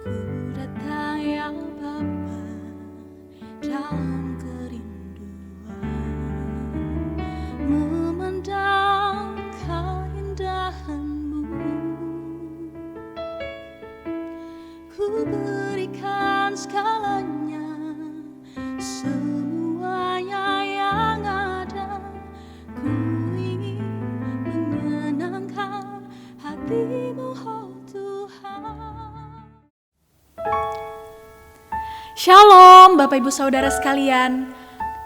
Ku datang ya Bapa dalam kerinduan, memandang keindahan-Mu. Ku berikan segalanya, semuanya yang ada. Ku ingin menyenangkan hati-Mu, oh Tuhan. Shalom Bapak Ibu Saudara sekalian,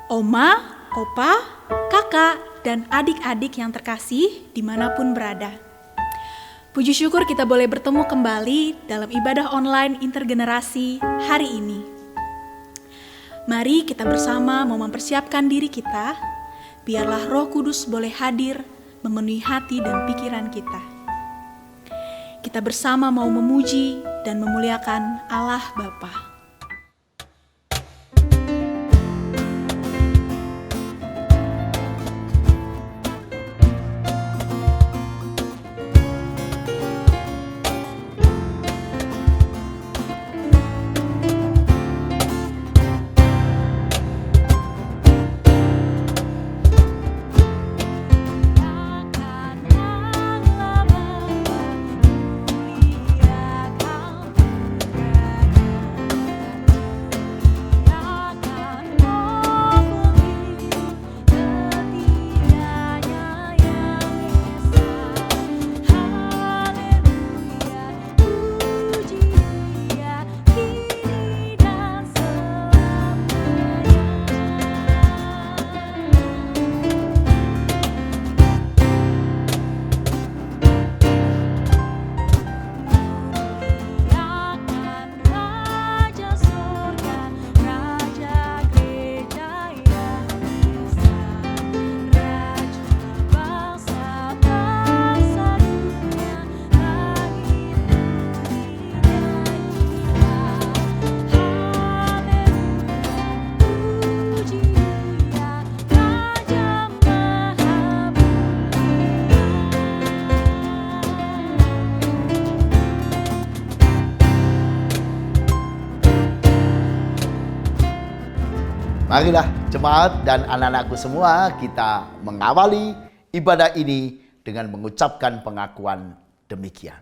Oma, Opa, Kakak, dan adik-adik yang terkasih dimanapun berada. Puji syukur kita boleh bertemu kembali dalam ibadah online intergenerasi hari ini. Mari kita bersama mau mempersiapkan diri kita, biarlah Roh Kudus boleh hadir memenuhi hati dan pikiran kita. Kita bersama mau memuji dan memuliakan Allah Bapa. Marilah jemaat dan anak-anakku semua, kita mengawali ibadah ini dengan mengucapkan pengakuan demikian.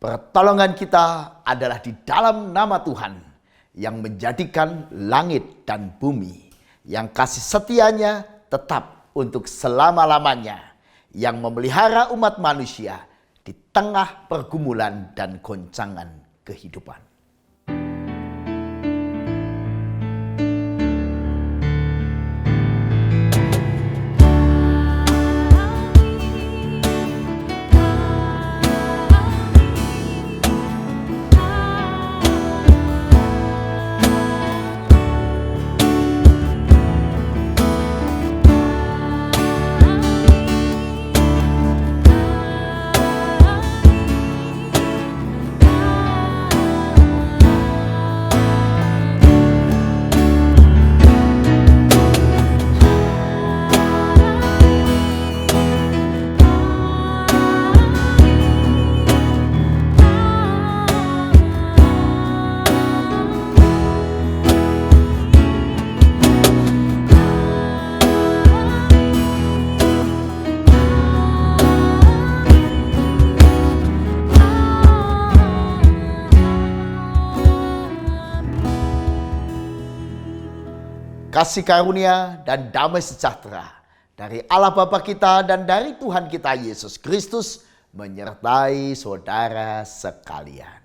Pertolongan kita adalah di dalam nama Tuhan yang menjadikan langit dan bumi, yang kasih setianya tetap untuk selama-lamanya, yang memelihara umat manusia di tengah pergumulan dan goncangan kehidupan. Kasih karunia dan damai sejahtera dari Allah Bapa kita dan dari Tuhan kita Yesus Kristus menyertai saudara sekalian.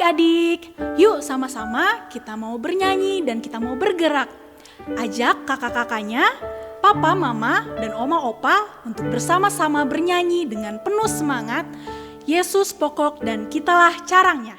adik-adik, yuk sama-sama kita mau bernyanyi dan kita mau bergerak. Ajak kakak-kakaknya, papa, mama, dan oma opa untuk bersama-sama bernyanyi dengan penuh semangat. Yesus pokok dan kitalah carangnya.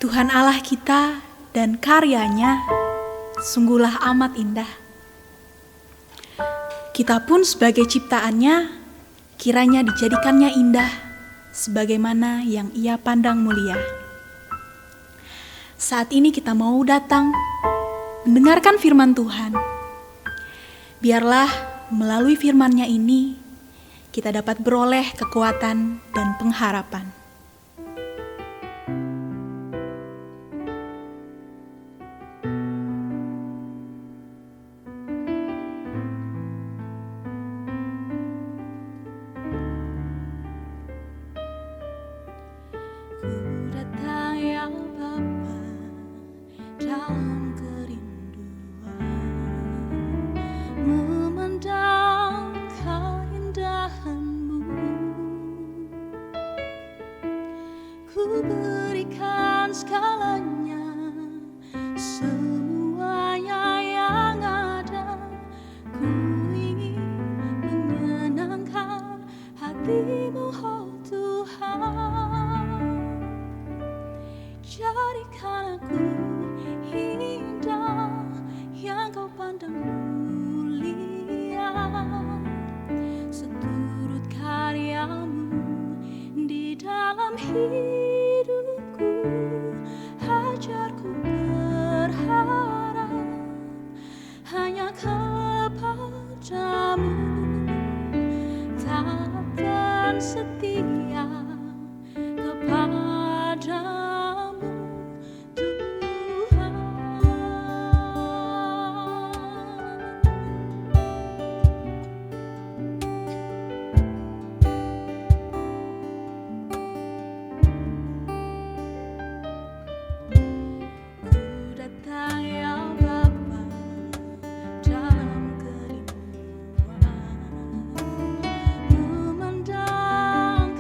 Tuhan Allah kita dan karyanya sungguhlah amat indah. Kita pun sebagai ciptaannya, kiranya dijadikannya indah, sebagaimana yang Ia pandang mulia. Saat ini kita mau datang, mendengarkan firman Tuhan. Biarlah melalui firman-Nya ini, kita dapat beroleh kekuatan dan pengharapan. Berikan segalanya, semuanya yang ada. Ku ingin menyenangkan hatimu, oh Tuhan. Jadikan aku indah yang Kau pandang mulia, seturut karyamu di dalam hidupku. Ajarku berharap hanya kepadamu, taat dan setia kepadamu, Tuhan. Memandang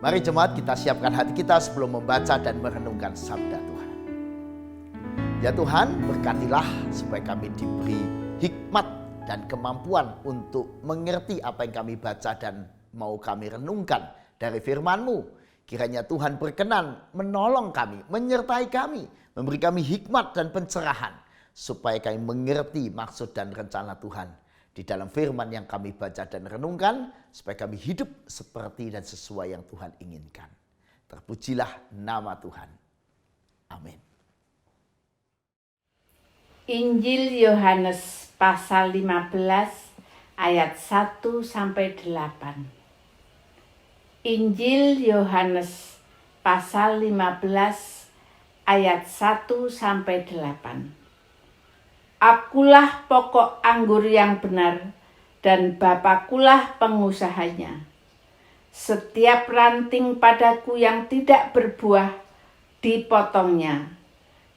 Mari jemaat, kita siapkan hati kita sebelum membaca dan merenungkan sabda Tuhan. Ya Tuhan, berkatilah supaya kami diberi hikmat dan kemampuan untuk mengerti apa yang kami baca dan mau kami renungkan dari firman-Mu. Kiranya Tuhan berkenan menolong kami, menyertai kami, memberi kami hikmat dan pencerahan supaya kami mengerti maksud dan rencana Tuhan di dalam firman yang kami baca dan renungkan, supaya kami hidup seperti dan sesuai yang Tuhan inginkan. Terpujilah nama Tuhan. Amin. Injil Yohanes pasal 15 ayat 1 sampai 8. Injil Yohanes pasal 15 ayat 1 sampai 8. Akulah pokok anggur yang benar dan Bapakulah pengusahanya. Setiap ranting padaku yang tidak berbuah dipotongnya,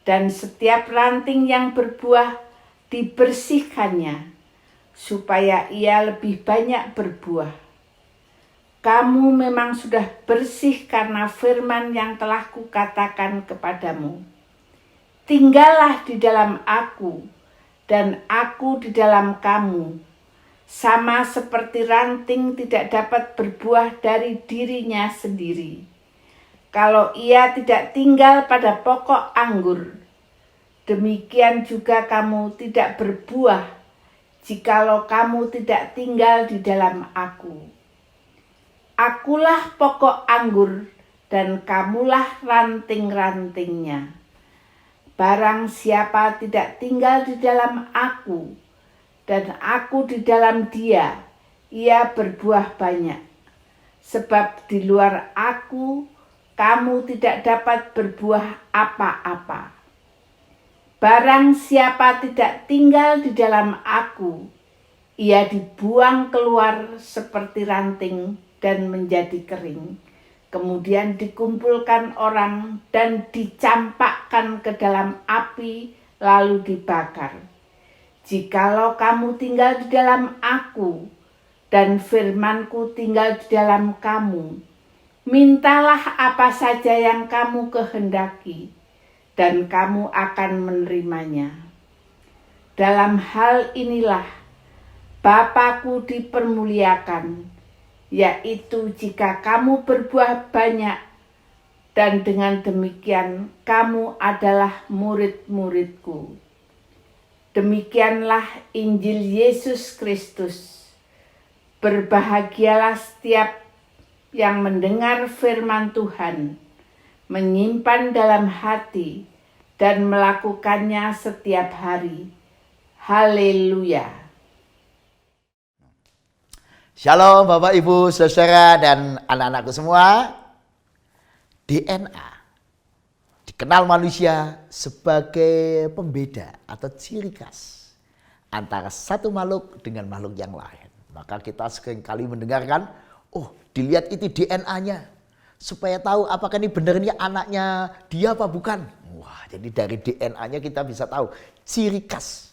dan setiap ranting yang berbuah dibersihkannya, supaya ia lebih banyak berbuah. Kamu memang sudah bersih karena firman yang telah kukatakan kepadamu. Tinggallah di dalam aku, dan aku di dalam kamu, sama seperti ranting tidak dapat berbuah dari dirinya sendiri, kalau ia tidak tinggal pada pokok anggur. Demikian juga kamu tidak berbuah, jikalau kamu tidak tinggal di dalam aku. Akulah pokok anggur, dan kamulah ranting-rantingnya. Barang siapa tidak tinggal di dalam aku, dan aku di dalam dia, ia berbuah banyak. Sebab di luar aku, kamu tidak dapat berbuah apa-apa. Barang siapa tidak tinggal di dalam aku, ia dibuang keluar seperti ranting dan menjadi kering. Kemudian dikumpulkan orang dan dicampakkan ke dalam api, lalu dibakar. Jikalau kamu tinggal di dalam aku, dan firman-Ku tinggal di dalam kamu, mintalah apa saja yang kamu kehendaki, dan kamu akan menerimanya. Dalam hal inilah Bapa-Ku dipermuliakan, yaitu jika kamu berbuah banyak, dan dengan demikian kamu adalah murid-murid-Ku. Demikianlah Injil Yesus Kristus. Berbahagialah setiap yang mendengar firman Tuhan, menyimpan dalam hati, dan melakukannya setiap hari. Haleluya. Shalom Bapak Ibu Saudara dan anak-anakku semua. DNA dikenal manusia sebagai pembeda atau ciri khas antara satu makhluk dengan makhluk yang lain. Maka kita seringkali mendengarkan, oh dilihat itu DNA-nya, supaya tahu apakah ini benar ini anaknya dia apa bukan. Wah, jadi dari DNA-nya kita bisa tahu ciri khas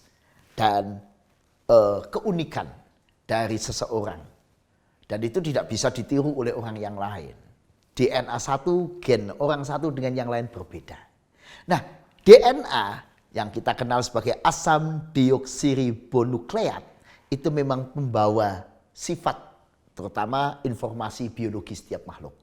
dan keunikan dari seseorang. Dan itu tidak bisa ditiru oleh orang yang lain. DNA satu, gen orang satu dengan yang lain berbeda. Nah, DNA yang kita kenal sebagai asam deoksiribonukleat itu memang membawa sifat, terutama informasi biologis setiap makhluk.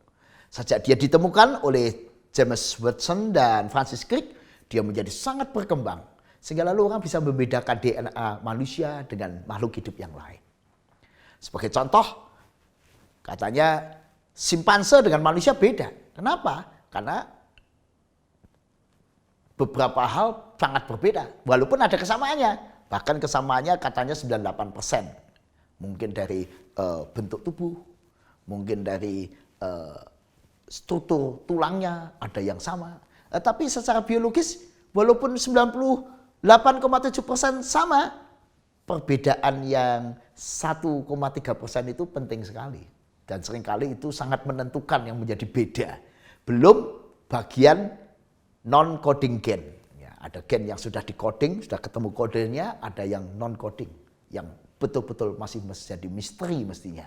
Sejak dia ditemukan oleh James Watson dan Francis Crick, dia menjadi sangat berkembang. Sehingga lalu orang bisa membedakan DNA manusia dengan makhluk hidup yang lain. Sebagai contoh, katanya simpanse dengan manusia beda. Kenapa? Karena beberapa hal sangat berbeda. Walaupun ada kesamaannya. Bahkan kesamaannya katanya 98%. Mungkin dari bentuk tubuh. Mungkin dari struktur tulangnya ada yang sama. Tapi secara biologis walaupun 98,7% sama, perbedaan yang 1,3% itu penting sekali. Dan seringkali itu sangat menentukan yang menjadi beda. Belum bagian non-coding gen. Ya, ada gen yang sudah di-coding, sudah ketemu kodenya, ada yang non-coding. Yang betul-betul masih menjadi misteri mestinya.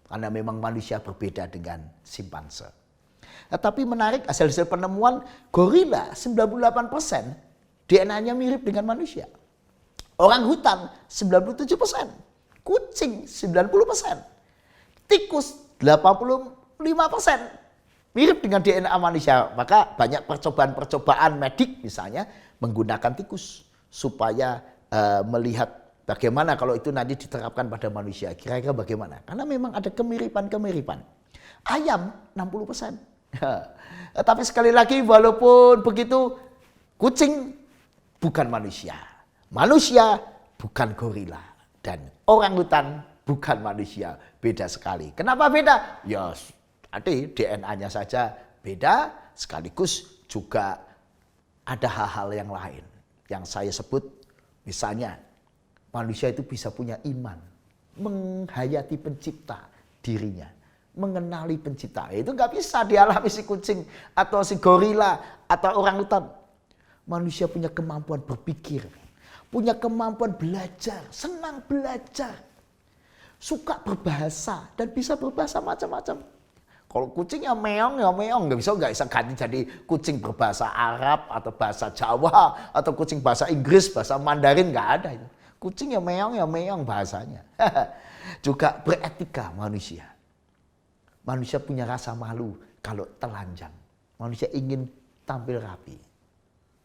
Karena memang manusia berbeda dengan simpanse. Tapi menarik hasil-hasil penemuan gorila 98% DNA-nya mirip dengan manusia. Orang hutan 97%, kucing 90%, tikus 85% mirip dengan DNA manusia. Maka banyak percobaan-percobaan medik misalnya menggunakan tikus supaya melihat bagaimana kalau itu nanti diterapkan pada manusia. Kira-kira bagaimana? Karena memang ada kemiripan-kemiripan. Ayam 60%. Tapi sekali lagi walaupun begitu, kucing bukan manusia. Manusia bukan gorila. Dan orangutan bukan manusia. Beda sekali. Kenapa beda? Ya nanti DNA-nya saja beda. Sekaligus juga ada hal-hal yang lain. Yang saya sebut misalnya manusia itu bisa punya iman. Menghayati pencipta dirinya. Mengenali pencipta. Itu nggak bisa dialami si kucing atau si gorila atau orangutan. Manusia punya kemampuan berpikir. Punya kemampuan belajar, senang belajar, suka berbahasa dan bisa berbahasa macam-macam. Kalau kucing ya meong, nggak bisa ganti jadi kucing berbahasa Arab atau bahasa Jawa atau kucing bahasa Inggris, bahasa Mandarin, nggak ada itu. Kucing ya meong bahasanya. Juga beretika manusia. Manusia punya rasa malu kalau telanjang. Manusia ingin tampil rapi.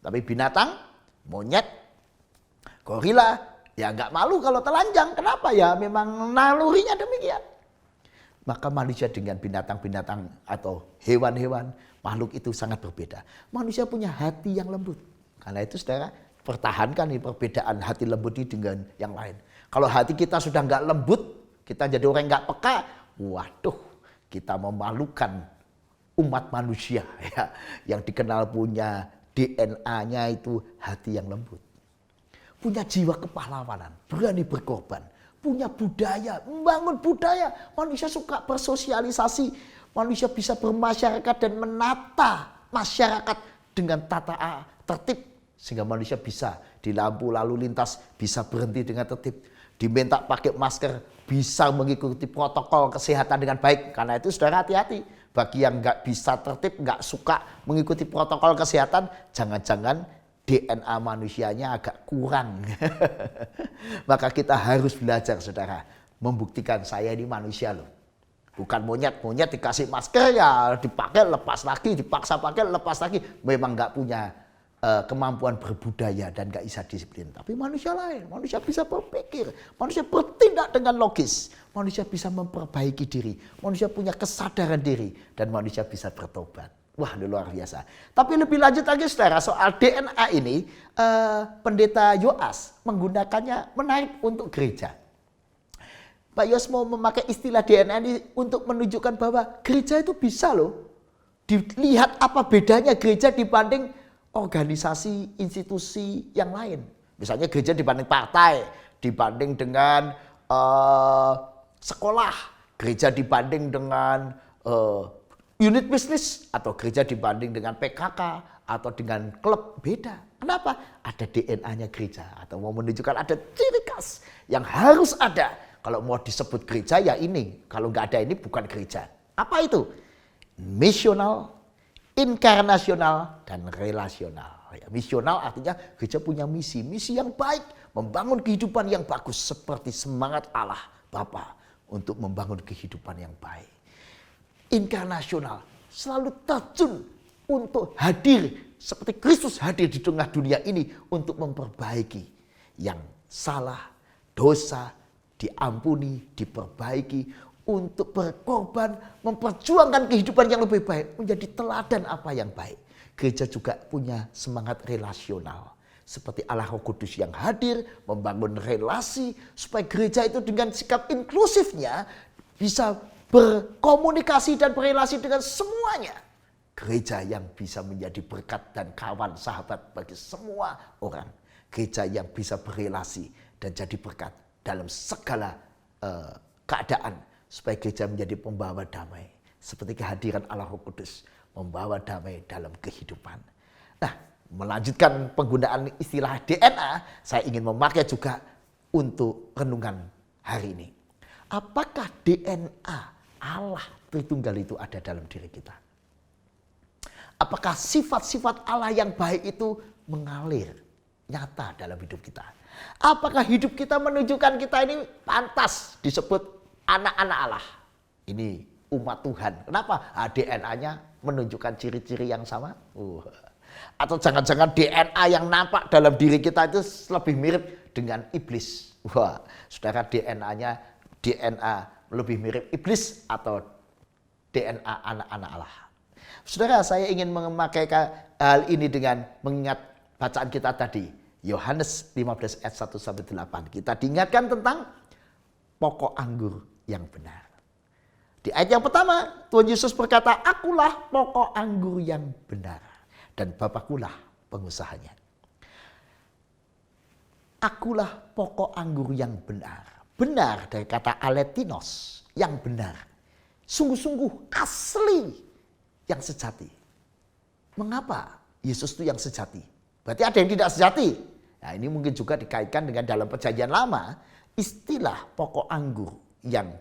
Tapi binatang, monyet, gorila, ya nggak malu kalau telanjang. Kenapa? Ya memang nalurinya demikian. Maka manusia dengan binatang-binatang atau hewan-hewan, makhluk itu sangat berbeda. Manusia punya hati yang lembut. Karena itu saudara, pertahankan nih perbedaan hati lembut ini dengan yang lain. Kalau hati kita sudah nggak lembut, kita jadi orang nggak peka, waduh, kita memalukan umat manusia ya, yang dikenal punya DNA-nya itu hati yang lembut. Punya jiwa kepahlawanan, berani berkorban, punya budaya, membangun budaya. Manusia suka bersosialisasi, manusia bisa bermasyarakat dan menata masyarakat dengan tata tertib. Sehingga manusia bisa di lampu lalu lintas bisa berhenti dengan tertib. Diminta pakai masker, bisa mengikuti protokol kesehatan dengan baik. Karena itu saudara hati-hati. Bagi yang nggak bisa tertib, nggak suka mengikuti protokol kesehatan, jangan-jangan DNA manusianya agak kurang. Maka kita harus belajar saudara, membuktikan saya ini manusia loh. Bukan monyet dikasih masker ya dipakai lepas lagi, dipaksa pakai lepas lagi. Memang nggak punya kemampuan berbudaya dan gak bisa disiplin. Tapi manusia lain, manusia bisa berpikir, manusia bertindak dengan logis, manusia bisa memperbaiki diri, manusia punya kesadaran diri, dan manusia bisa bertobat. Wah, ini luar biasa. Tapi lebih lanjut lagi saudara, soal DNA ini, pendeta Yoas menggunakannya menarik untuk gereja. Pak Yoas mau memakai istilah DNA ini untuk menunjukkan bahwa gereja itu bisa loh. Dilihat apa bedanya gereja dibanding organisasi, institusi yang lain. Misalnya gereja dibanding partai, dibanding dengan sekolah, gereja dibanding dengan unit bisnis, atau gereja dibanding dengan PKK, atau dengan klub, beda. Kenapa? Ada DNA-nya gereja, atau mau menunjukkan ada ciri khas yang harus ada. Kalau mau disebut gereja ya ini, kalau nggak ada ini bukan gereja. Apa itu? Misional, inkarnasional, dan relasional. Misional artinya gereja punya misi yang baik, membangun kehidupan yang bagus seperti semangat Allah Bapa untuk membangun kehidupan yang baik. Inkarnasional, selalu terjun untuk hadir seperti Kristus hadir di tengah dunia ini untuk memperbaiki yang salah, dosa, diampuni, diperbaiki, untuk berkorban, memperjuangkan kehidupan yang lebih baik, menjadi teladan apa yang baik. Gereja juga punya semangat relasional. Seperti Allah Roh Kudus yang hadir, membangun relasi, supaya gereja itu dengan sikap inklusifnya bisa berkomunikasi dan berelasi dengan semuanya. Gereja yang bisa menjadi berkat dan kawan sahabat bagi semua orang. Gereja yang bisa berelasi dan jadi berkat dalam segala keadaan. Supaya gereja menjadi pembawa damai. Seperti kehadiran Allah Roh Kudus membawa damai dalam kehidupan. Nah, melanjutkan penggunaan istilah DNA, saya ingin memakai juga untuk renungan hari ini. apakah DNA Allah Tritunggal itu ada dalam diri kita? Apakah sifat-sifat Allah yang baik itu mengalir nyata dalam hidup kita? Apakah hidup kita menunjukkan kita ini pantas disebut anak-anak Allah? Ini umat Tuhan. Kenapa? DNA-nya menunjukkan ciri-ciri yang sama. Atau jangan-jangan DNA yang nampak dalam diri kita itu lebih mirip dengan iblis. Wah, saudara, DNA-nya DNA lebih mirip iblis atau DNA anak-anak Allah. Saudara, saya ingin memakai hal ini dengan mengingat bacaan kita tadi. Yohanes 15 ayat 1-8. Kita diingatkan tentang pokok anggur yang benar. Di ayat yang pertama, Tuhan Yesus berkata, "Akulah pokok anggur yang benar, dan Bapakulah pengusahanya." Akulah pokok anggur yang benar. Benar dari kata aletinos, yang benar. Sungguh-sungguh asli, yang sejati. Mengapa Yesus itu yang sejati? Berarti ada yang tidak sejati. Nah, ini mungkin juga dikaitkan dengan dalam Perjanjian Lama, istilah pokok anggur yang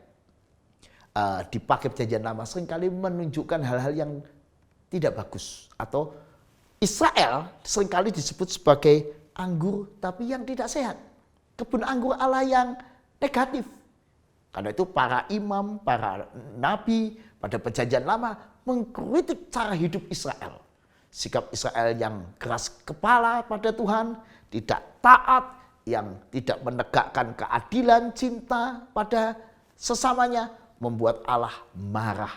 dipakai Perjanjian Lama seringkali menunjukkan hal-hal yang tidak bagus. Atau Israel seringkali disebut sebagai anggur tapi yang tidak sehat. Kebun anggur Allah yang negatif. Karena itu para imam, para nabi pada Perjanjian Lama mengkritik cara hidup Israel. Sikap Israel yang keras kepala pada Tuhan, tidak taat, yang tidak menegakkan keadilan, cinta pada sesamanya, membuat Allah marah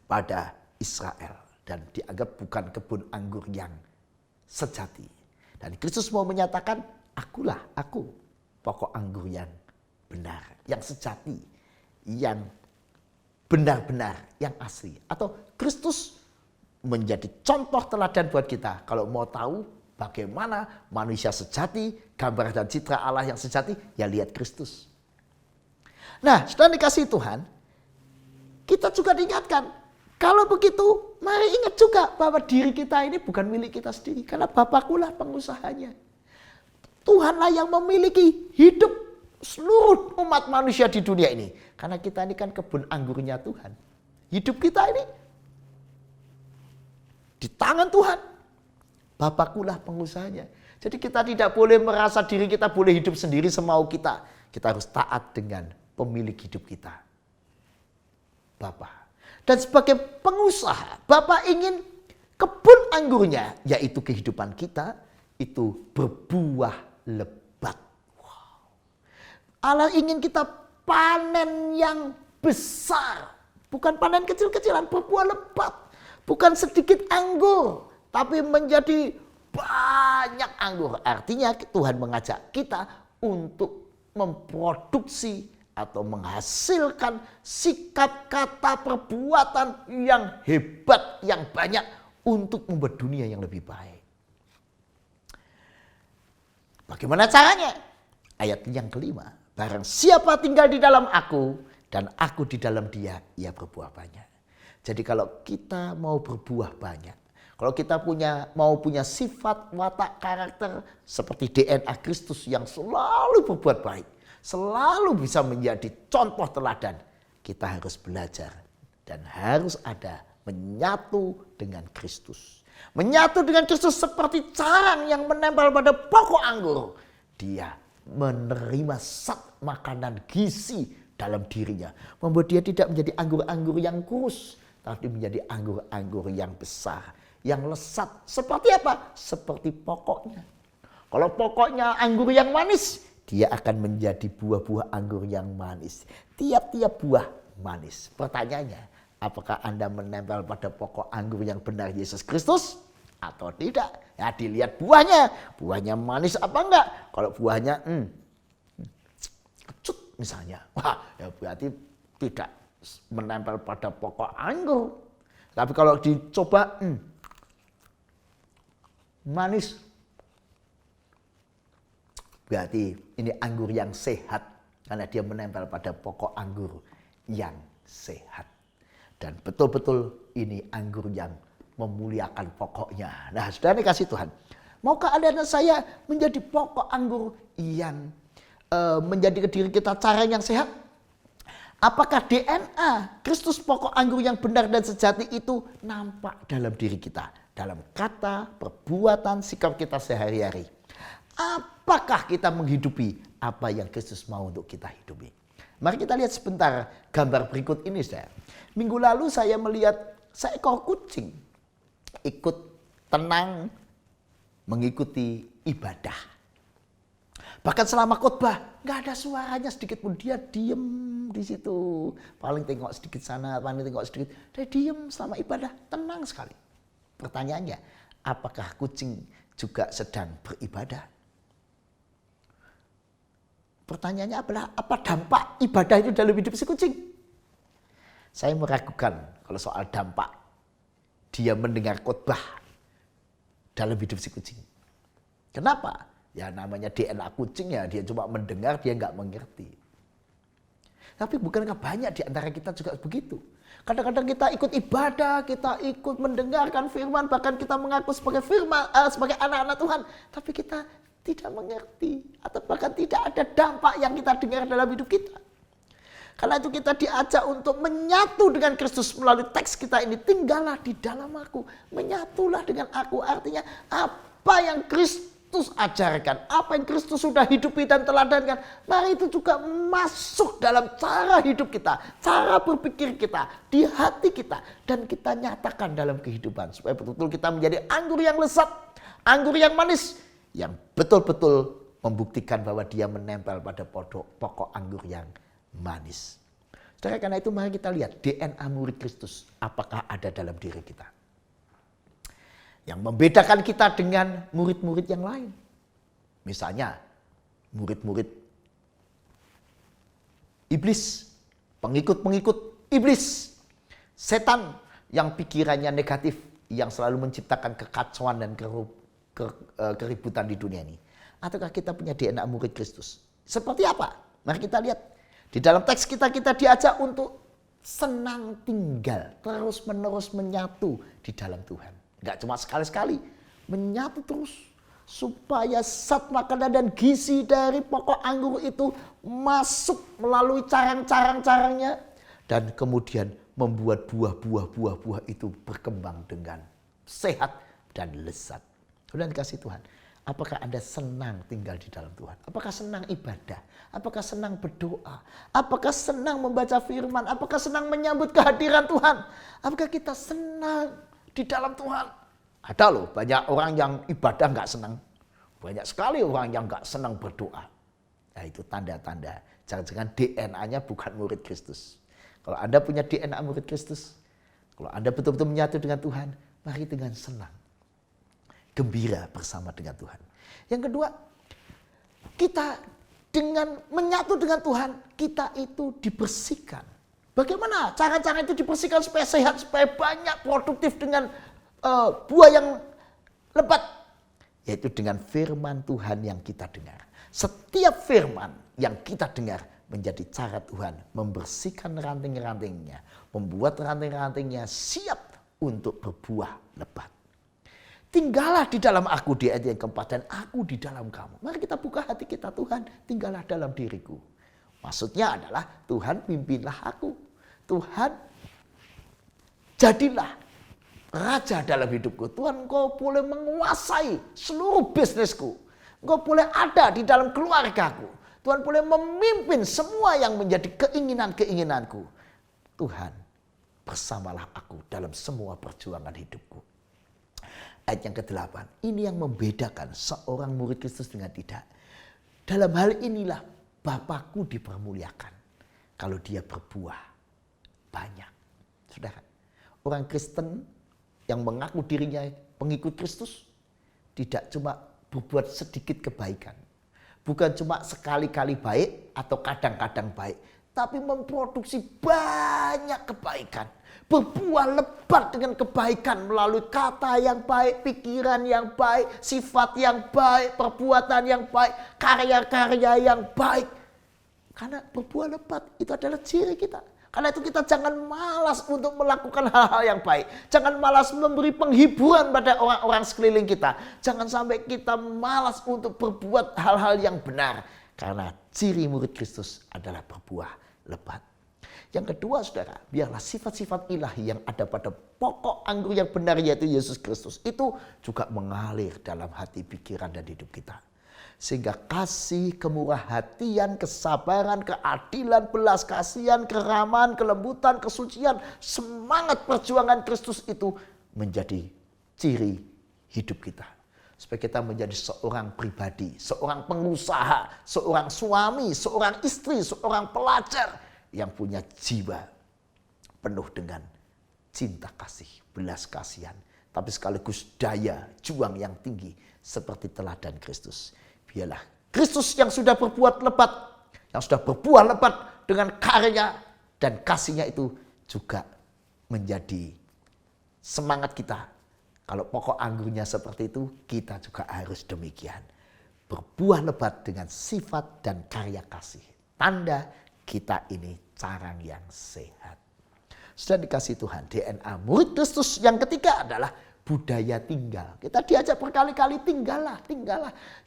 pada Israel dan dianggap bukan kebun anggur yang sejati. Dan Kristus mau menyatakan, "Akulah aku, pokok anggur yang benar, yang sejati, yang benar-benar, yang asli." Atau Kristus menjadi contoh teladan buat kita. Kalau mau tahu bagaimana manusia sejati, gambar dan citra Allah yang sejati, ya lihat Kristus. Nah, setelah dikasih Tuhan, kita juga diingatkan, kalau begitu mari ingat juga bahwa diri kita ini bukan milik kita sendiri. Karena Bapakulah pengusahanya. Tuhanlah yang memiliki hidup seluruh umat manusia di dunia ini. Karena kita ini kan kebun anggurnya Tuhan. Hidup kita ini di tangan Tuhan. Bapakulah pengusahanya. Jadi kita tidak boleh merasa diri kita boleh hidup sendiri semau kita. Kita harus taat dengan pemilik hidup kita, Bapa. Dan sebagai pengusaha, Bapa ingin kebun anggurnya, yaitu kehidupan kita, itu berbuah lebat. Wow. Allah ingin kita panen yang besar. Bukan panen kecil-kecilan, berbuah lebat. Bukan sedikit anggur, tapi menjadi banyak anggur. Artinya Tuhan mengajak kita untuk memproduksi atau menghasilkan sikap, kata, perbuatan yang hebat, yang banyak untuk membuat dunia yang lebih baik. Bagaimana caranya? Ayat yang kelima. Barang siapa tinggal di dalam aku dan aku di dalam dia, ia berbuah banyak. Jadi kalau kita mau berbuah banyak, kalau kita mau punya sifat, watak, karakter seperti DNA Kristus yang selalu berbuat baik, selalu bisa menjadi contoh teladan, kita harus belajar dan harus ada menyatu dengan Kristus. Menyatu dengan Kristus seperti carang yang menempel pada pokok anggur. Dia menerima zat makanan gizi dalam dirinya, membuat dia tidak menjadi anggur-anggur yang kurus, tapi menjadi anggur-anggur yang besar, yang lesat. Seperti apa? Seperti pokoknya. Kalau pokoknya anggur yang manis, dia akan menjadi buah-buah anggur yang manis. Tiap-tiap buah manis. Pertanyaannya, apakah Anda menempel pada pokok anggur yang benar Yesus Kristus atau tidak? Ya, dilihat buahnya. Buahnya manis apa enggak? Kalau buahnya kecut misalnya, wah, ya berarti tidak menempel pada pokok anggur. Tapi kalau dicoba manis, berarti ini anggur yang sehat karena dia menempel pada pokok anggur yang sehat. Dan betul-betul ini anggur yang memuliakan pokoknya. Nah, sudah dikasih Tuhan. Maukah Anda dan saya menjadi pokok anggur yang menjadi diri kita cara yang sehat? Apakah DNA Kristus pokok anggur yang benar dan sejati itu nampak dalam diri kita, dalam kata, perbuatan, sikap kita sehari-hari? Apakah kita menghidupi apa yang Kristus mau untuk kita hidupi? Mari kita lihat sebentar gambar berikut ini, saudara. Minggu lalu saya melihat seekor kucing ikut tenang mengikuti ibadah. Bahkan selama khotbah nggak ada suaranya sedikit pun, dia diem di situ. Paling tengok sedikit sana, paling tengok sedikit. Dia diem selama ibadah, tenang sekali. Pertanyaannya, apakah kucing juga sedang beribadah? Pertanyaannya adalah, apa dampak ibadah itu dalam hidup si kucing? Saya meragukan kalau soal dampak dia mendengar khotbah dalam hidup si kucing. Kenapa? Ya namanya DNA kucing ya, dia cuma mendengar, dia nggak mengerti. Tapi bukankah banyak di antara kita juga begitu? Kadang-kadang kita ikut ibadah, kita ikut mendengarkan firman, bahkan kita mengaku sebagai sebagai anak-anak Tuhan, tapi kita tidak mengerti atau bahkan tidak ada dampak yang kita dengar dalam hidup kita. Karena itu kita diajak untuk menyatu dengan Kristus melalui teks kita ini. Tinggallah di dalam aku, menyatulah dengan aku. Artinya apa yang Kristus ajarkan, apa yang Kristus sudah hidupi dan teladankan, mari itu juga masuk dalam cara hidup kita, cara berpikir kita, di hati kita, dan kita nyatakan dalam kehidupan supaya betul-betul kita menjadi anggur yang lezat, anggur yang manis, yang betul-betul membuktikan bahwa dia menempel pada pokok anggur yang manis. Saudara, karena itu mari kita lihat DNA murid Kristus apakah ada dalam diri kita. Yang membedakan kita dengan murid-murid yang lain. Misalnya murid-murid iblis, pengikut-pengikut iblis, setan yang pikirannya negatif, yang selalu menciptakan kekacauan dan keributan di dunia ini. Ataukah kita punya DNA murid Kristus? Seperti apa? Mari kita lihat. Di dalam teks kita diajak untuk senang tinggal, terus-menerus menyatu di dalam Tuhan. Enggak cuma sekali-sekali, menyatu terus supaya zat makanan dan gizi dari pokok anggur itu masuk melalui carang-carangnya dan kemudian membuat buah-buah itu berkembang dengan sehat dan lezat. Sudah dikasih Tuhan. Apakah Anda senang tinggal di dalam Tuhan? Apakah senang ibadah? Apakah senang berdoa? Apakah senang membaca firman? Apakah senang menyambut kehadiran Tuhan? Apakah kita senang di dalam Tuhan? Ada loh banyak orang yang ibadah nggak senang. Banyak sekali orang yang nggak senang berdoa. Nah itu tanda-tanda. Jangan-jangan DNA-nya bukan murid Kristus. Kalau Anda punya DNA murid Kristus, kalau Anda betul-betul menyatu dengan Tuhan, mari dengan senang. Gembira bersama dengan Tuhan. Yang kedua, kita dengan menyatu dengan Tuhan, kita itu dibersihkan. Bagaimana cara-cara itu dibersihkan supaya sehat, supaya banyak produktif dengan buah yang lebat? Yaitu dengan firman Tuhan yang kita dengar. Setiap firman yang kita dengar menjadi cara Tuhan membersihkan ranting-rantingnya, membuat ranting-rantingnya siap untuk berbuah lebat. Tinggallah di dalam aku di ayat yang keempat dan aku di dalam kamu. Mari kita buka hati kita, Tuhan tinggallah dalam diriku. Maksudnya adalah Tuhan pimpinlah aku. Tuhan jadilah raja dalam hidupku. Tuhan engkau boleh menguasai seluruh bisnisku. Engkau boleh ada di dalam keluargaku. Tuhan boleh memimpin semua yang menjadi keinginan-keinginanku. Tuhan bersamalah aku dalam semua perjuangan hidupku. Ayat yang ke-8, ini yang membedakan seorang murid Kristus dengan tidak. Dalam hal inilah Bapakku dipermuliakan kalau dia berbuah banyak. Saudara, orang Kristen yang mengaku dirinya pengikut Kristus tidak cuma berbuat sedikit kebaikan. Bukan cuma sekali-kali baik atau kadang-kadang baik. Tapi memproduksi banyak kebaikan. Berbuah lebat dengan kebaikan melalui kata yang baik, pikiran yang baik, sifat yang baik, perbuatan yang baik, karya-karya yang baik. Karena berbuah lebat itu adalah ciri kita. Karena itu kita jangan malas untuk melakukan hal-hal yang baik. Jangan malas memberi penghiburan pada orang-orang sekeliling kita. Jangan sampai kita malas untuk berbuat hal-hal yang benar. Karena ciri murid Kristus adalah berbuah lebat. Yang kedua saudara, biarlah sifat-sifat ilahi yang ada pada pokok anggur yang benar yaitu Yesus Kristus itu juga mengalir dalam hati, pikiran, dan hidup kita. Sehingga kasih, kemurah hatian, kesabaran, keadilan, belas kasihan, keramaan, kelembutan, kesucian, semangat perjuangan Kristus itu menjadi ciri hidup kita. Supaya kita menjadi seorang pribadi, seorang pengusaha, seorang suami, seorang istri, seorang pelajar yang punya jiwa penuh dengan cinta kasih, belas kasihan, tapi sekaligus daya juang yang tinggi seperti teladan Kristus. Biarlah Kristus yang sudah berbuat lebat, yang sudah berbuah lebat dengan karya dan kasihnya itu juga menjadi semangat kita. Kalau pokok anggurnya seperti itu, kita juga harus demikian. Berbuah lebat dengan sifat dan karya kasih. Tanda kita ini carang yang sehat. Sudah dikasih Tuhan, DNA murid Kristus yang ketiga adalah budaya tinggal. Kita diajak berkali-kali tinggallah.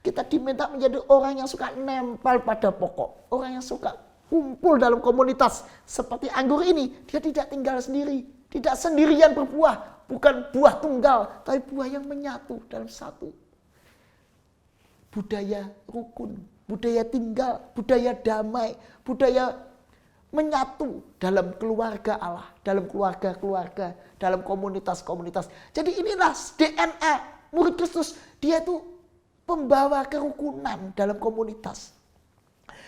Kita diminta menjadi orang yang suka nempel pada pokok. Orang yang suka kumpul dalam komunitas. Seperti anggur ini, dia tidak tinggal sendiri. Tidak sendirian berbuah. Bukan buah tunggal, tapi buah yang menyatu dalam satu. Budaya rukun, budaya tinggal, budaya damai, budaya menyatu dalam keluarga Allah, dalam keluarga-keluarga, dalam komunitas-komunitas. Jadi inilah DNA murid Kristus. Dia itu pembawa kerukunan dalam komunitas.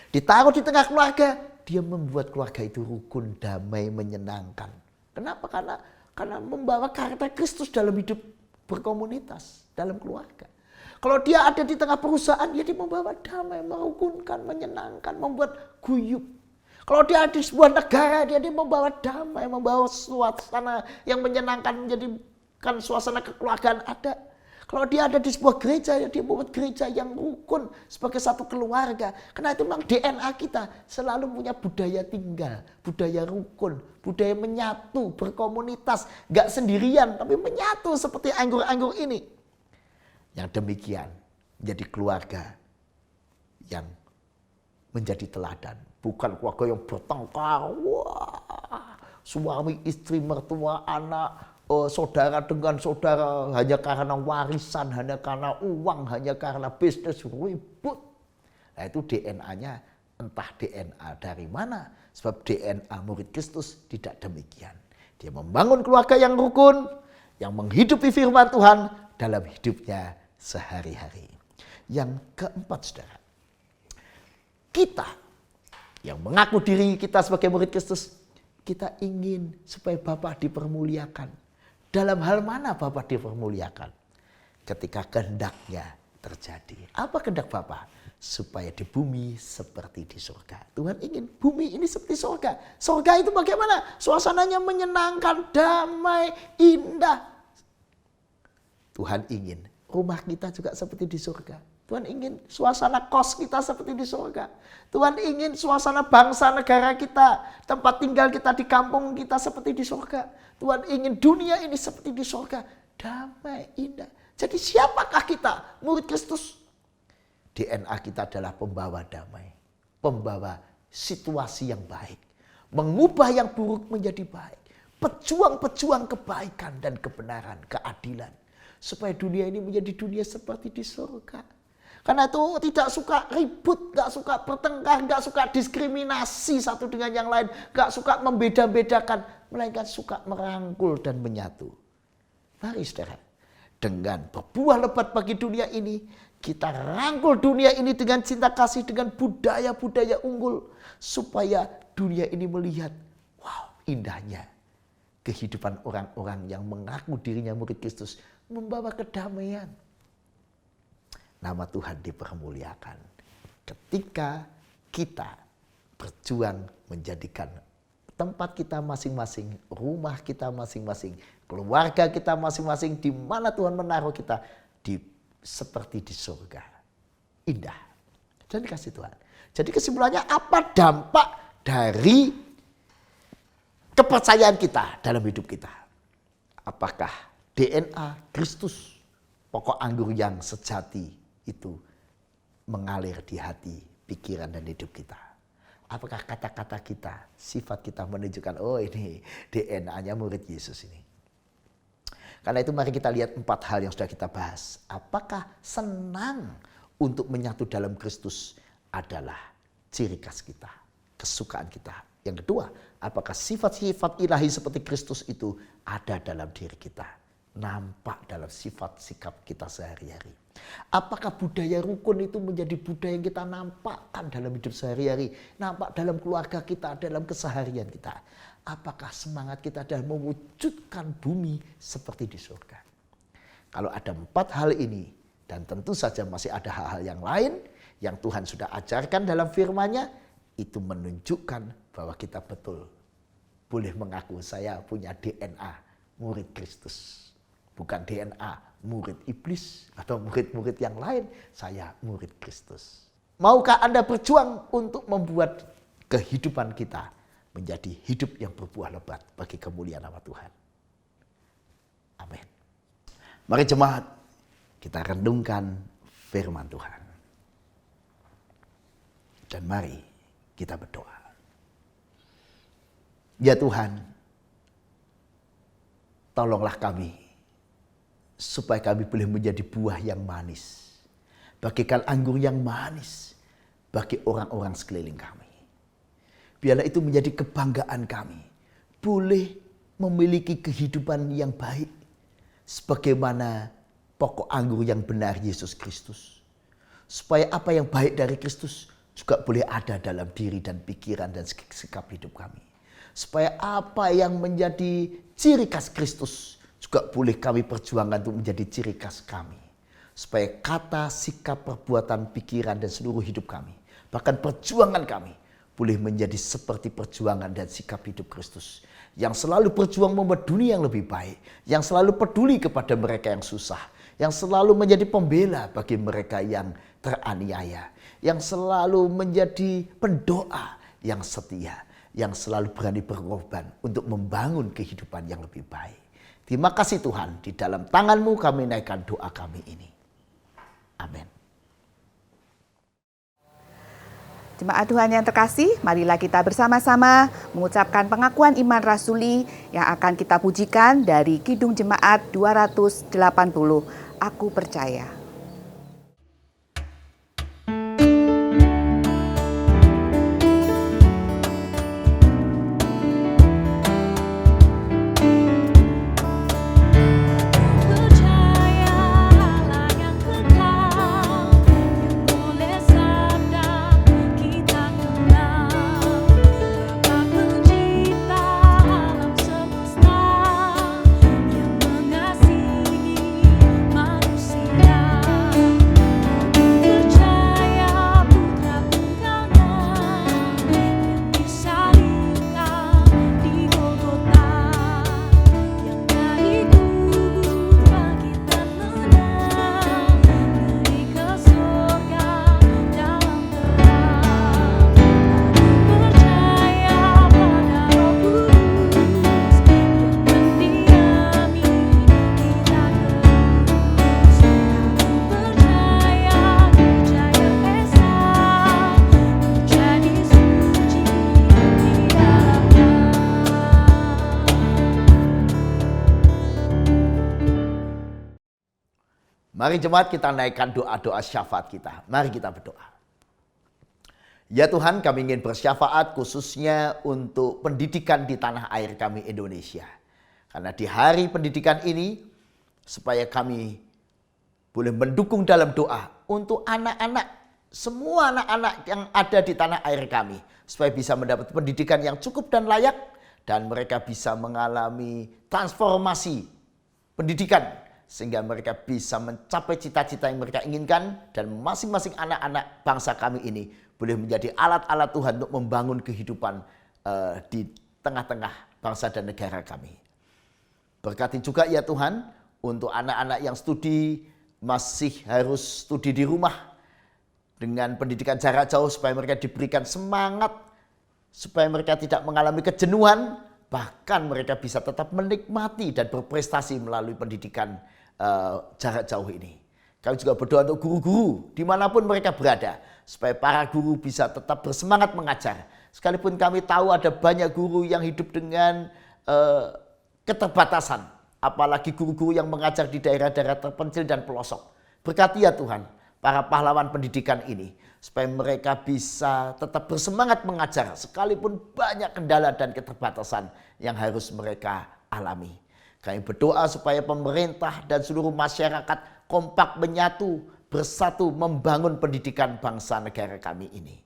Ditaruh di tengah keluarga, dia membuat keluarga itu rukun, damai, menyenangkan. Kenapa? Karena membawa karakter Kristus dalam hidup berkomunitas, dalam keluarga. Kalau dia ada di tengah perusahaan, dia membawa damai, merukunkan, menyenangkan, membuat guyup. Kalau dia ada di sebuah negara, dia membawa damai, membawa suasana yang menyenangkan, menjadikan suasana kekeluargaan ada. Kalau dia ada di sebuah gereja, dia membuat gereja yang rukun sebagai satu keluarga. Karena itu memang DNA kita selalu punya budaya tinggal, budaya rukun, budaya menyatu, berkomunitas. Gak sendirian, tapi menyatu seperti anggur-anggur ini. Yang demikian menjadi keluarga yang menjadi teladan. Bukan keluarga yang bertengkar, wah, suami, istri, mertua, anak, saudara dengan saudara hanya karena warisan, hanya karena uang, hanya karena bisnis, ribut. Nah itu DNA-nya entah DNA dari mana. Sebab DNA murid Kristus tidak demikian. Dia membangun keluarga yang rukun, yang menghidupi firman Tuhan dalam hidupnya sehari-hari. Yang keempat saudara, kita yang mengaku diri kita sebagai murid Kristus, kita ingin supaya Bapa dipermuliakan. Dalam hal mana Bapa dipermuliakan? Ketika kehendaknya terjadi. Apa kehendak Bapa? Supaya di bumi seperti di surga. Tuhan ingin bumi ini seperti surga. Surga itu bagaimana? Suasananya menyenangkan, damai, indah. Tuhan ingin rumah kita juga seperti di surga. Tuhan ingin suasana kos kita seperti di surga. Tuhan ingin suasana bangsa negara kita, tempat tinggal kita di kampung kita seperti di surga. Tuhan ingin dunia ini seperti di surga. Damai, indah. Jadi siapakah kita? Murid Kristus. DNA kita adalah pembawa damai. Pembawa situasi yang baik. Mengubah yang buruk menjadi baik. Pejuang-pejuang kebaikan dan kebenaran, keadilan. Supaya dunia ini menjadi dunia seperti di surga. Karena itu tidak suka ribut, gak suka bertengkar, gak suka diskriminasi satu dengan yang lain. Gak suka membeda-bedakan, melainkan suka merangkul dan menyatu. Mari saudara, dengan berbuah lebat bagi dunia ini, kita rangkul dunia ini dengan cinta kasih, dengan budaya-budaya unggul. Supaya dunia ini melihat, wow, indahnya kehidupan orang-orang yang mengaku dirinya murid Kristus. Membawa kedamaian. Nama Tuhan dipermuliakan. Ketika kita berjuang menjadikan tempat kita masing-masing, rumah kita masing-masing, keluarga kita masing-masing, di mana Tuhan menaruh kita, seperti di surga. Indah. Dan dikasih Tuhan. Jadi kesimpulannya apa dampak dari kepercayaan kita dalam hidup kita? Apakah DNA Kristus, pokok anggur yang sejati, itu mengalir di hati, pikiran, dan hidup kita? Apakah kata-kata kita, sifat kita menunjukkan, oh ini DNA-nya murid Yesus ini. Karena itu mari kita lihat 4 hal yang sudah kita bahas. Apakah senang untuk menyatu dalam Kristus adalah ciri khas kita, kesukaan kita. Yang kedua, apakah sifat-sifat ilahi seperti Kristus itu ada dalam diri kita, nampak dalam sifat sikap kita sehari-hari. Apakah budaya rukun itu menjadi budaya yang kita nampakkan dalam hidup sehari-hari, nampak dalam keluarga kita, dalam keseharian kita. Apakah semangat kita dalam mewujudkan bumi seperti di surga. Kalau ada 4 hal ini, dan tentu saja masih ada hal-hal yang lain yang Tuhan sudah ajarkan dalam firman-Nya, itu menunjukkan bahwa kita betul boleh mengaku saya punya DNA murid Kristus. Bukan DNA murid iblis atau murid-murid yang lain, saya murid Kristus. Maukah Anda berjuang untuk membuat kehidupan kita menjadi hidup yang berbuah lebat bagi kemuliaan nama Tuhan? Amin. Mari jemaat, kita renungkan firman Tuhan. Dan mari kita berdoa. Ya Tuhan, tolonglah kami supaya kami boleh menjadi buah yang manis, bagikan anggur yang manis bagi orang-orang sekeliling kami. Biarlah itu menjadi kebanggaan kami, boleh memiliki kehidupan yang baik sebagaimana pokok anggur yang benar Yesus Kristus. Supaya apa yang baik dari Kristus juga boleh ada dalam diri dan pikiran dan sikap hidup kami. Supaya apa yang menjadi ciri khas Kristus juga boleh kami perjuangkan untuk menjadi ciri khas kami. Supaya kata, sikap, perbuatan, pikiran dan seluruh hidup kami, bahkan perjuangan kami, boleh menjadi seperti perjuangan dan sikap hidup Kristus. Yang selalu berjuang membuat dunia yang lebih baik. Yang selalu peduli kepada mereka yang susah. Yang selalu menjadi pembela bagi mereka yang teraniaya. Yang selalu menjadi pendoa yang setia. Yang selalu berani berkorban untuk membangun kehidupan yang lebih baik. Terima kasih Tuhan, di dalam tangan-Mu kami naikkan doa kami ini. Amin. Jemaat Tuhan yang terkasih, marilah kita bersama-sama mengucapkan pengakuan iman rasuli yang akan kita pujikan dari Kidung Jemaat 280. Aku percaya. Mari jemaat kita naikkan doa-doa syafaat kita. Mari kita berdoa. Ya Tuhan, kami ingin bersyafaat khususnya untuk pendidikan di tanah air kami Indonesia. Karena di hari pendidikan ini, supaya kami boleh mendukung dalam doa untuk anak-anak, semua anak-anak yang ada di tanah air kami. Supaya bisa mendapat pendidikan yang cukup dan layak, dan mereka bisa mengalami transformasi pendidikan, sehingga mereka bisa mencapai cita-cita yang mereka inginkan, dan masing-masing anak-anak bangsa kami ini boleh menjadi alat-alat Tuhan untuk membangun kehidupan di tengah-tengah bangsa dan negara kami. Berkati juga ya Tuhan untuk anak-anak yang studi, masih harus studi di rumah dengan pendidikan jarak jauh, supaya mereka diberikan semangat, supaya mereka tidak mengalami kejenuhan, bahkan mereka bisa tetap menikmati dan berprestasi melalui pendidikan jarak jauh ini. Kami juga berdoa untuk guru-guru dimanapun mereka berada, supaya para guru bisa tetap bersemangat mengajar, Sekalipun kami tahu ada banyak guru yang hidup dengan keterbatasan, apalagi guru-guru yang mengajar di daerah-daerah terpencil dan pelosok. Berkati ya Tuhan para pahlawan pendidikan ini, supaya mereka bisa tetap bersemangat mengajar sekalipun banyak kendala dan keterbatasan yang harus mereka alami. Kami berdoa supaya pemerintah dan seluruh masyarakat kompak menyatu, bersatu membangun pendidikan bangsa negara kami ini.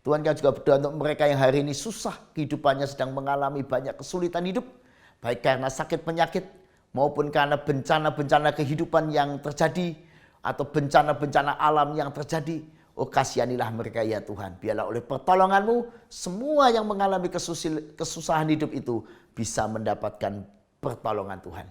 Tuhan, kami juga berdoa untuk mereka yang hari ini susah, kehidupannya sedang mengalami banyak kesulitan hidup, baik karena sakit penyakit maupun karena bencana-bencana kehidupan yang terjadi atau bencana-bencana alam yang terjadi. Oh, kasihanilah mereka ya Tuhan. Biarlah oleh pertolongan-Mu semua yang mengalami kesusahan hidup itu bisa mendapatkan pertolongan Tuhan.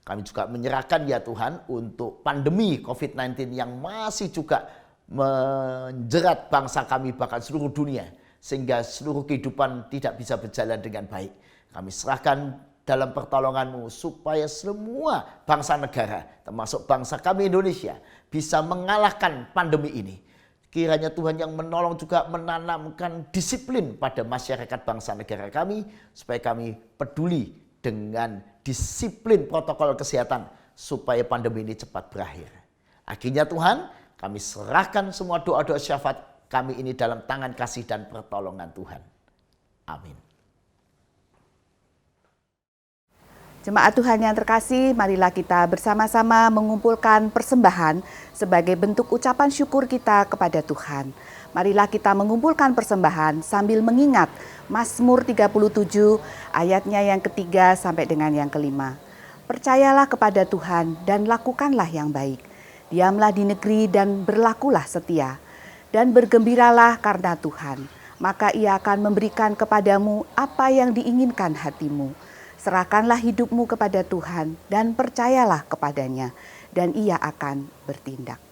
Kami juga menyerahkan ya Tuhan untuk pandemi COVID-19 yang masih juga menjerat bangsa kami bahkan seluruh dunia, sehingga seluruh kehidupan tidak bisa berjalan dengan baik. Kami serahkan dalam pertolongan-Mu supaya semua bangsa negara termasuk bangsa kami Indonesia bisa mengalahkan pandemi ini. Kiranya Tuhan yang menolong juga menanamkan disiplin pada masyarakat bangsa negara kami supaya kami peduli dengan disiplin protokol kesehatan supaya pandemi ini cepat berakhir. Akhirnya Tuhan, kami serahkan semua doa-doa syafaat kami ini dalam tangan kasih dan pertolongan Tuhan. Amin. Jemaat Tuhan yang terkasih, marilah kita bersama-sama mengumpulkan persembahan sebagai bentuk ucapan syukur kita kepada Tuhan. Marilah kita mengumpulkan persembahan sambil mengingat Mazmur 37 ayatnya yang ketiga sampai dengan yang kelima. Percayalah kepada Tuhan dan lakukanlah yang baik. Diamlah di negeri dan berlakulah setia. Dan bergembiralah karena Tuhan, maka Ia akan memberikan kepadamu apa yang diinginkan hatimu. Serahkanlah hidupmu kepada Tuhan dan percayalah kepadanya, dan Ia akan bertindak.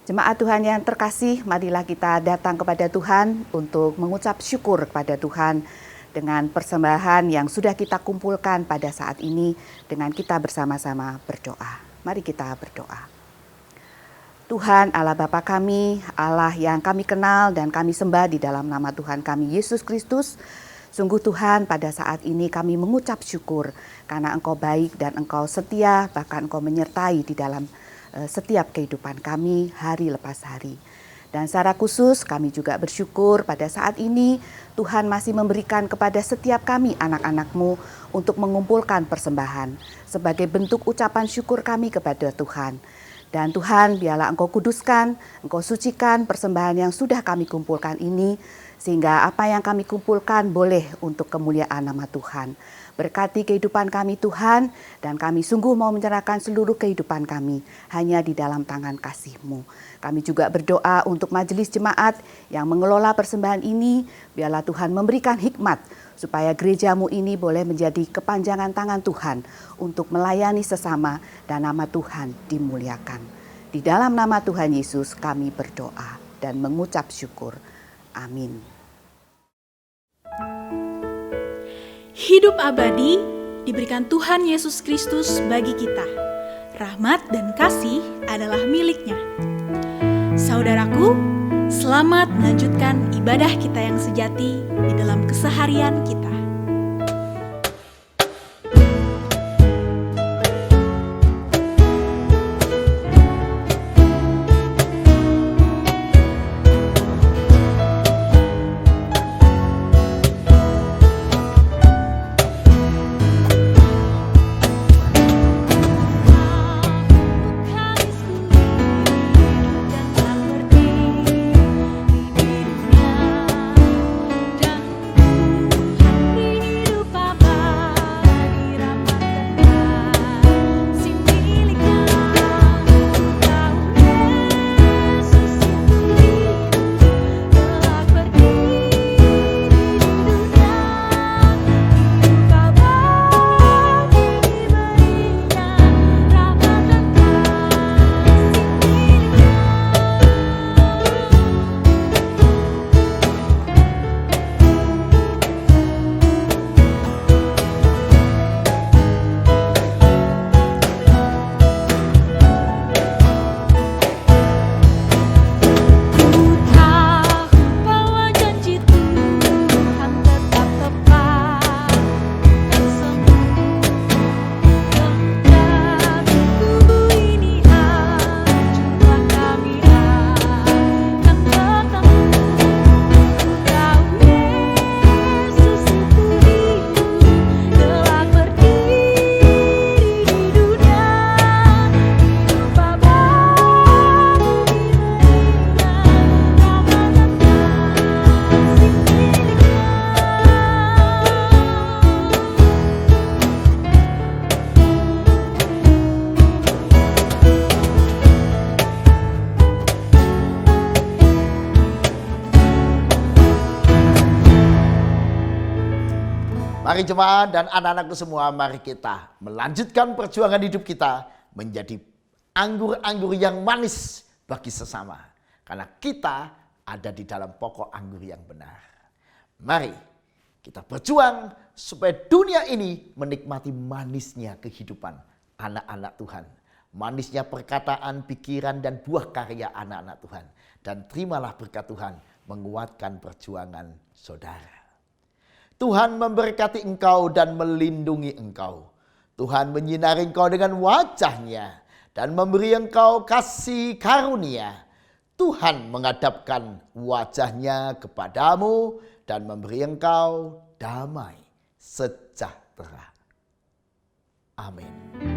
Jemaat Tuhan yang terkasih, marilah kita datang kepada Tuhan untuk mengucap syukur kepada Tuhan dengan persembahan yang sudah kita kumpulkan pada saat ini dengan kita bersama-sama berdoa. Mari kita berdoa. Tuhan Allah Bapa kami, Allah yang kami kenal dan kami sembah di dalam nama Tuhan kami Yesus Kristus. Sungguh Tuhan, pada saat ini kami mengucap syukur karena Engkau baik dan Engkau setia, bahkan Engkau menyertai di dalam setiap kehidupan kami hari lepas hari. Dan secara khusus kami juga bersyukur pada saat ini Tuhan masih memberikan kepada setiap kami anak-anak-Mu untuk mengumpulkan persembahan sebagai bentuk ucapan syukur kami kepada Tuhan. Dan Tuhan, biarlah Engkau kuduskan, Engkau sucikan persembahan yang sudah kami kumpulkan ini, sehingga apa yang kami kumpulkan boleh untuk kemuliaan nama Tuhan. Berkati kehidupan kami Tuhan, dan kami sungguh mau menyerahkan seluruh kehidupan kami hanya di dalam tangan kasih-Mu. Kami juga berdoa untuk majelis jemaat yang mengelola persembahan ini, biarlah Tuhan memberikan hikmat supaya gereja-Mu ini boleh menjadi kepanjangan tangan Tuhan untuk melayani sesama dan nama Tuhan dimuliakan. Di dalam nama Tuhan Yesus kami berdoa dan mengucap syukur. Amin. Hidup abadi diberikan Tuhan Yesus Kristus bagi kita. Rahmat dan kasih adalah milik-Nya. Saudaraku, selamat melanjutkan ibadah kita yang sejati di dalam keseharian kita. Mari jemaat dan anak-anakku semua, mari kita melanjutkan perjuangan hidup kita menjadi anggur-anggur yang manis bagi sesama. Karena kita ada di dalam pokok anggur yang benar. Mari kita berjuang supaya dunia ini menikmati manisnya kehidupan anak-anak Tuhan. Manisnya perkataan, pikiran, dan buah karya anak-anak Tuhan. Dan terimalah berkat Tuhan menguatkan perjuangan saudara. Tuhan memberkati engkau dan melindungi engkau. Tuhan menyinari engkau dengan wajah-Nya dan memberi engkau kasih karunia. Tuhan menghadapkan wajah-Nya kepadamu dan memberi engkau damai sejahtera. Amin.